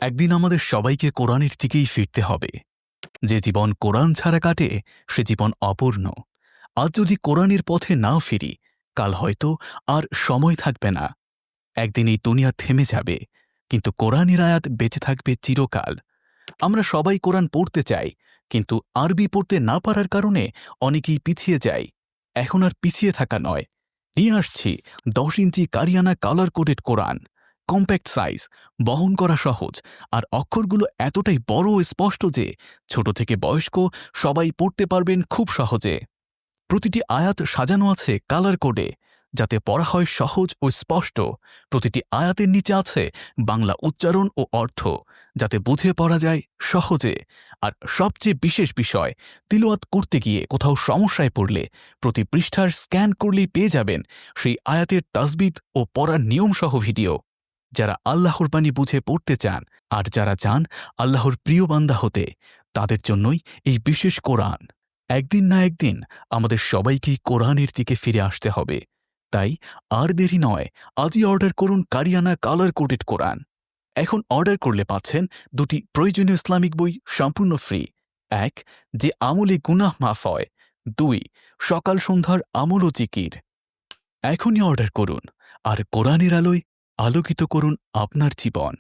একদিন আমাদের সবাইকে কোরআনের দিকেই ফিরতে হবে। যে জীবন কোরআন ছাড়া কাটে সে জীবন অপূর্ণ। আজ যদি কোরআনের পথে না ফিরি, কাল হয়তো আর সময় থাকবে না। একদিন এই দুনিয়া থেমে যাবে, কিন্তু কোরআনের আয়াত বেঁচে থাকবে চিরকাল। আমরা সবাই কোরআন পড়তে চাই, কিন্তু আরবি পড়তে না পারার কারণে অনেকেই পিছিয়ে যায়। এখন আর পিছিয়ে থাকা নয়, নিয়ে আসছি 10 ইঞ্চি কারিয়ানা কালার কোডেড কোরআন। কম্প্যাক্ট সাইজ, বহন করা সহজ, আর অক্ষরগুলো এতটাই বড় ও স্পষ্ট যে ছোট থেকে বয়স্ক সবাই পড়তে পারবেন খুব সহজে। প্রতিটি আয়াত সাজানো আছে কালার কোডে, যাতে পড়া হয় সহজ ও স্পষ্ট। প্রতিটি আয়াতের নিচে আছে বাংলা উচ্চারণ ও অর্থ, যাতে বুঝে পড়া যায় সহজে। আর সবচেয়ে বিশেষ বিষয়, তিলাওয়াত করতে গিয়ে কোথাও সমস্যায় পড়লে প্রতি পৃষ্ঠার স্ক্যান করলেই পেয়ে যাবেন সেই আয়াতের তাসবিদ ও পড়ার নিয়মসহ ভিডিও। যারা আল্লাহর বাণী বুঝে পড়তে চান আর যারা চান আল্লাহর প্রিয় বান্দা হতে, তাদের জন্যই এই বিশেষ কোরআন। একদিন না একদিন আমাদের সবাইকেই কোরআনের দিকে ফিরে আসতে হবে। তাই আর দেরি নয়, আজই অর্ডার করুন কারিয়ানা কালার কোডেড কোরআন। এখন অর্ডার করলে পাচ্ছেন 2টি প্রয়োজনীয় ইসলামিক বই সম্পূর্ণ ফ্রি। 1, যে আমলে গুনাহ মাফ হয়। 2, সকাল সন্ধ্যার আমল ও জিকির। এখনই অর্ডার করুন আর কোরআনের আলোয় আলোকিত করুন আপনার জীবন।